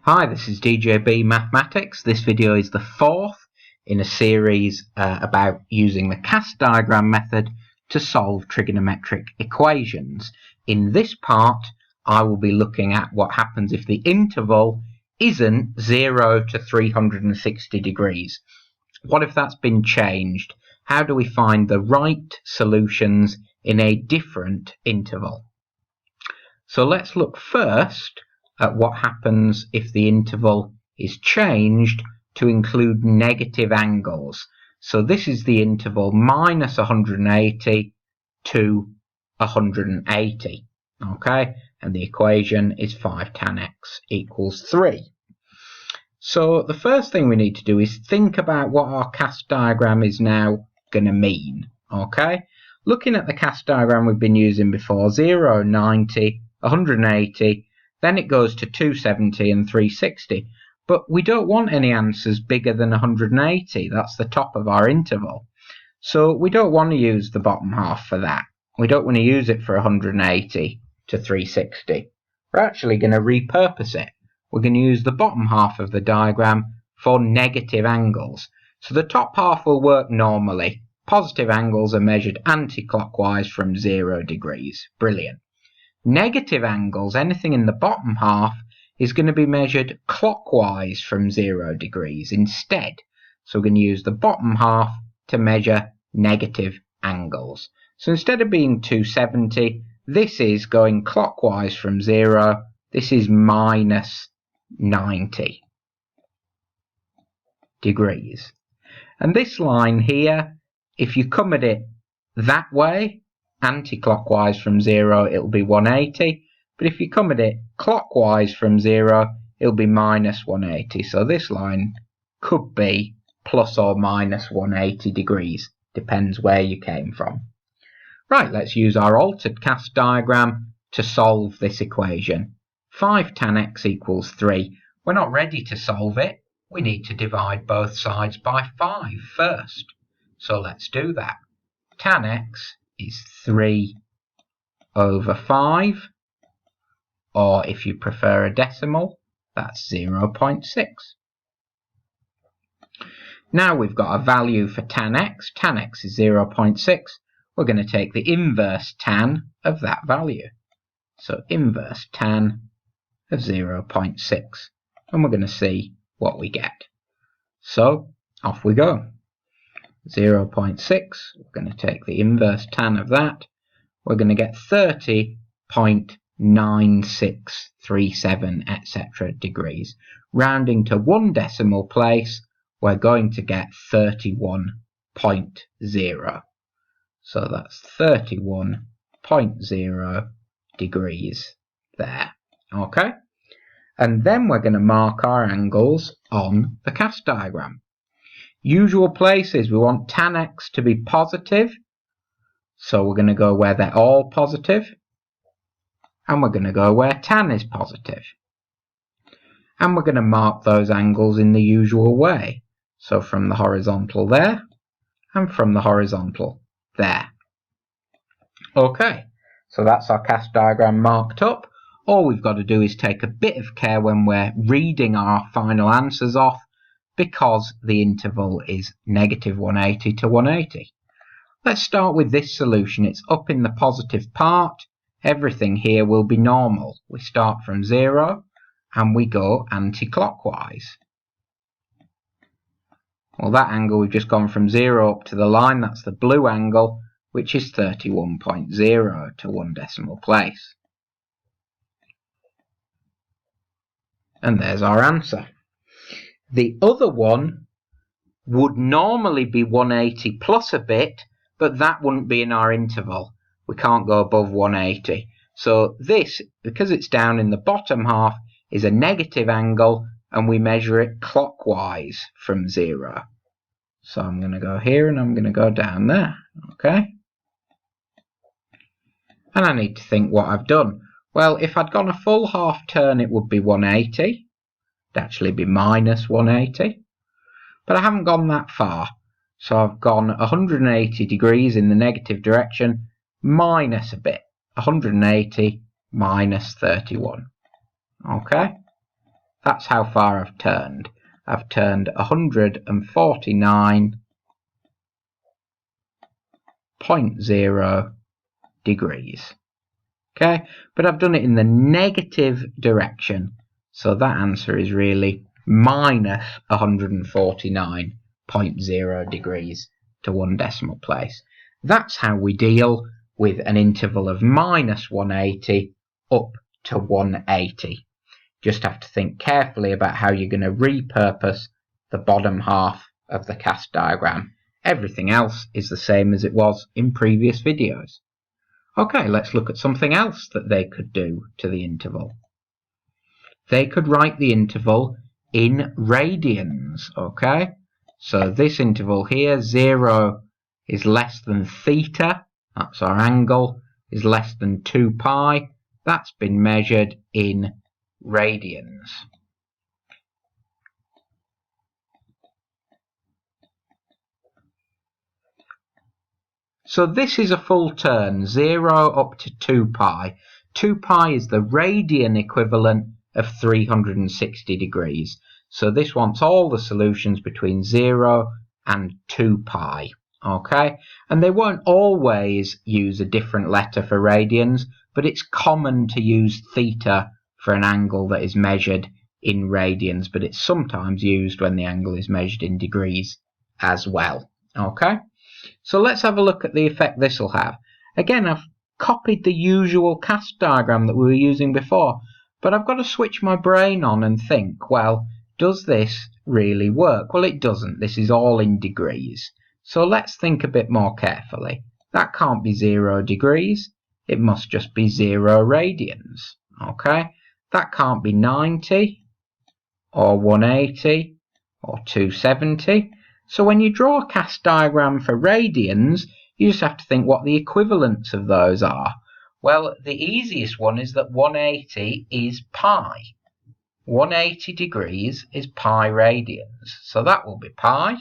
Hi, this is DJB Mathematics. This video is the fourth in a series about using the cast diagram method to solve trigonometric equations. In this part, I will be looking at what happens if the interval isn't 0 to 360 degrees. What if that's been changed? How do we find the right solutions in a different interval? So let's look first at what happens if the interval is changed to include negative angles. So this is the interval minus 180 to 180. Okay, and the equation is 5 tan x equals 3. So the first thing we need to do is think about what our cast diagram is now going to mean. Okay, looking at the cast diagram we've been using before, 0, 90, 180, then it goes to 270 and 360. But we don't want any answers bigger than 180. That's the top of our interval. So we don't want to use the bottom half for that. We don't want to use it for 180 to 360. We're actually going to repurpose it. We're going to use the bottom half of the diagram for negative angles. So the top half will work normally. Positive angles are measured anti-clockwise from 0 degrees. Brilliant. Negative angles, anything in the bottom half, is going to be measured clockwise from 0 degrees instead. So we're going to use the bottom half to measure negative angles. So instead of being 270, this is going clockwise from 0. This is minus 90 degrees. And this line here, if you come at it that way, anti-clockwise from 0, it'll be 180. But if you come at it clockwise from 0, it'll be minus 180. So this line could be plus or minus 180 degrees. Depends where you came from. Right, let's use our altered cast diagram to solve this equation. 5 tan x equals 3. We're not ready to solve it. We need to divide both sides by 5 first. So let's do that. Tan x is 3 over 5, or if you prefer a decimal, that's 0.6. Now we've got a value for tan x. Tan x is 0.6. We're going to take the inverse tan of that value. So inverse tan of 0.6. And we're going to see what we get. So off we go. 0.6, we're going to take the inverse tan of that. We're going to get 30.9637, etc. degrees. Rounding to one decimal place, we're going to get 31.0. So that's 31.0 degrees there. Okay? And then we're going to mark our angles on the cast diagram. Usual places, we want tan x to be positive, so we're going to go where they're all positive, and we're going to go where tan is positive. And we're going to mark those angles in the usual way, so from the horizontal there, and from the horizontal there. Okay, so that's our cast diagram marked up. All we've got to do is take a bit of care when we're reading our final answers off, because the interval is negative 180 to 180. Let's start with this solution. It's up in the positive part. Everything here will be normal. We start from 0 and we go anti-clockwise. Well, that angle, we've just gone from 0 up to the line. That's the blue angle, which is 31.0 to one decimal place. And there's our answer. The other one would normally be 180 plus a bit, but that wouldn't be in our interval. We can't go above 180. So this, because it's down in the bottom half, is a negative angle, and we measure it clockwise from 0. So I'm going to go here and I'm going to go down there. Okay? And I need to think what I've done. Well, if I'd gone a full half turn, it would be 180. It'd actually be minus 180. But I haven't gone that far. So I've gone 180 degrees in the negative direction, minus a bit. 180 minus 31. Okay? That's how far I've turned. I've turned 149.0 degrees. Okay, but I've done it in the negative direction, so that answer is really minus 149.0 degrees to one decimal place. That's how we deal with an interval of minus 180 up to 180. Just have to think carefully about how you're going to repurpose the bottom half of the cast diagram. Everything else is the same as it was in previous videos. Okay, let's look at something else that they could do to the interval. They could write the interval in radians, okay? So this interval here, 0 is less than theta, that's our angle, is less than 2 pi. That's been measured in radians. So this is a full turn, 0 up to 2 pi. 2 pi is the radian equivalent of 360 degrees. So this wants all the solutions between 0 and 2 pi. Okay, and they won't always use a different letter for radians, but it's common to use theta for an angle that is measured in radians, but it's sometimes used when the angle is measured in degrees as well. Okay, so let's have a look at the effect this will have. Again, I've copied the usual cast diagram that we were using before, but I've got to switch my brain on and think, well, does this really work? Well, it doesn't. This is all in degrees. So let's think a bit more carefully. That can't be 0 degrees. It must just be 0 radians. Okay? That can't be 90 or 180 or 270. So when you draw a cast diagram for radians, you just have to think what the equivalents of those are. Well, the easiest one is that 180 is pi. 180 degrees is pi radians. So that will be pi.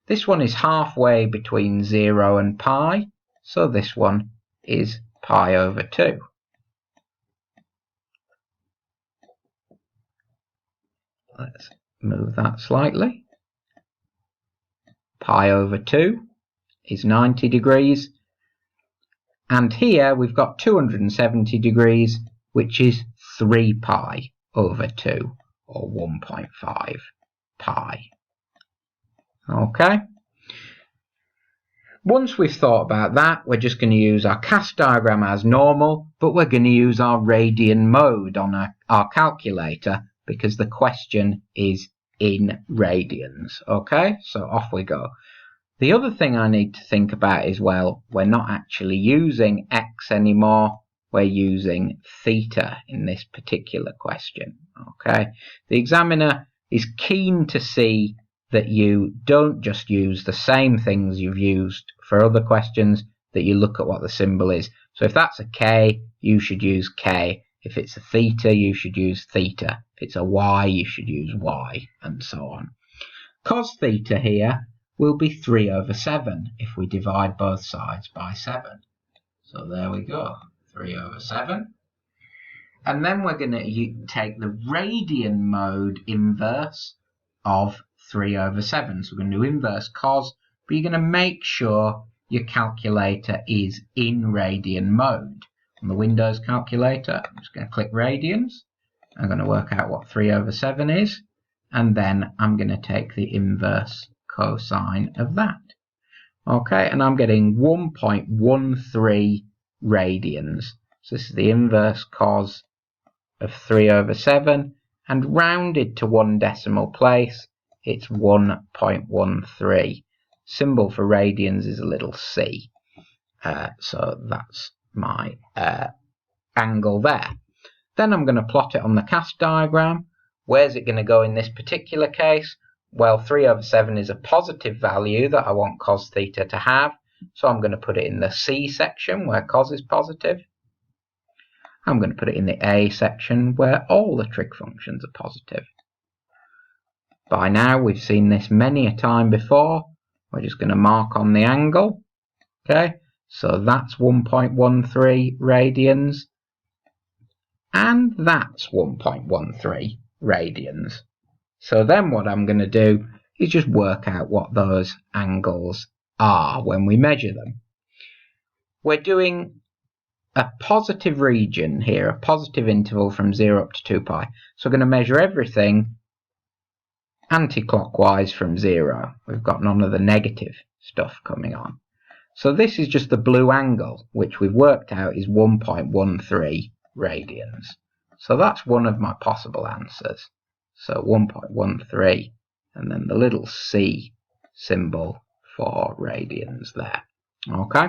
This one is halfway between 0 and pi. So this one is pi over 2. Let's move that slightly. Pi over 2 is 90 degrees. And here we've got 270 degrees, which is 3 pi over 2, or 1.5 pi. Okay. Once we've thought about that, we're just going to use our cast diagram as normal, but we're going to use our radian mode on our calculator because the question is in radians. Okay, so off we go. The other thing I need to think about is, well, we're not actually using x anymore, we're using theta in this particular question. Okay, the examiner is keen to see that you don't just use the same things you've used for other questions, that you look at what the symbol is. So if that's a k, you should use k. If it's a theta, you should use theta. If it's a y, you should use y, and so on. Cos theta here will be 3 over 7 if we divide both sides by 7. So there we go, 3 over 7. And then we're going to take the radian mode inverse of 3 over 7. So we're going to do inverse cos, but you're going to make sure your calculator is in radian mode. On the Windows calculator, I'm just going to click radians. I'm going to work out what 3 over 7 is, and then I'm going to take the inverse cosine of that. Okay, and I'm getting 1.13 radians. So this is the inverse cos of 3 over 7, and rounded to one decimal place, it's 1.13. Symbol for radians is a little c. So that's my angle there. Then I'm going to plot it on the cast diagram. Where's it going to go in this particular case? Well, 3 over 7 is a positive value that I want cos theta to have. So I'm going to put it in the C section where cos is positive. I'm going to put it in the A section where all the trig functions are positive. By now we've seen this many a time before. We're just going to mark on the angle. Okay, so that's 1.13 radians. And that's 1.13 radians. So then what I'm going to do is just work out what those angles are when we measure them. We're doing a positive region here, a positive interval from 0 up to 2 pi. So we're going to measure everything anti-clockwise from 0. We've got none of the negative stuff coming on. So this is just the blue angle, which we've worked out is 1.13 radians. So that's one of my possible answers. So 1.13, and then the little C symbol for radians there. Okay.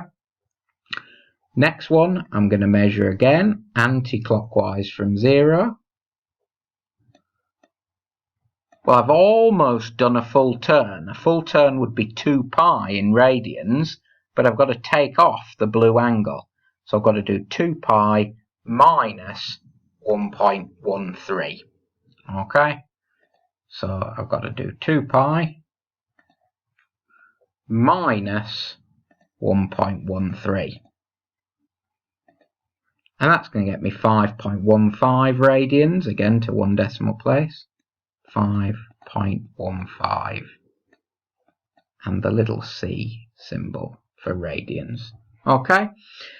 Next one, I'm going to measure again, anti-clockwise from 0. Well, I've almost done a full turn. A full turn would be 2 pi in radians, but I've got to take off the blue angle. So I've got to do 2 pi minus 1.13. Okay? So I've got to do 2 pi minus 1.13. And that's going to get me 5.15 radians, again to one decimal place. 5.15. And the little C symbol for radians. Okay?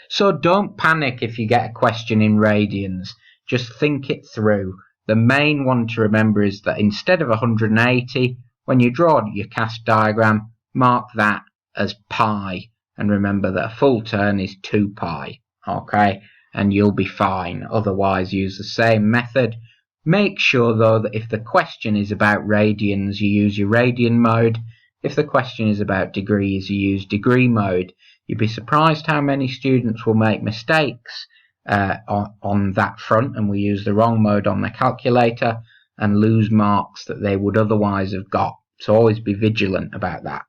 So don't panic if you get a question in radians. Just think it through. The main one to remember is that instead of 180, when you draw your cast diagram, mark that as pi. And remember that a full turn is 2 pi. Okay? And you'll be fine. Otherwise, use the same method. Make sure, though, that if the question is about radians, you use your radian mode. If the question is about degrees, you use degree mode. You'd be surprised how many students will make mistakes on that front, and we use the wrong mode on the calculator and lose marks that they would otherwise have got. So always be vigilant about that.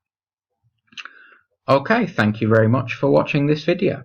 Okay, thank you very much for watching this video.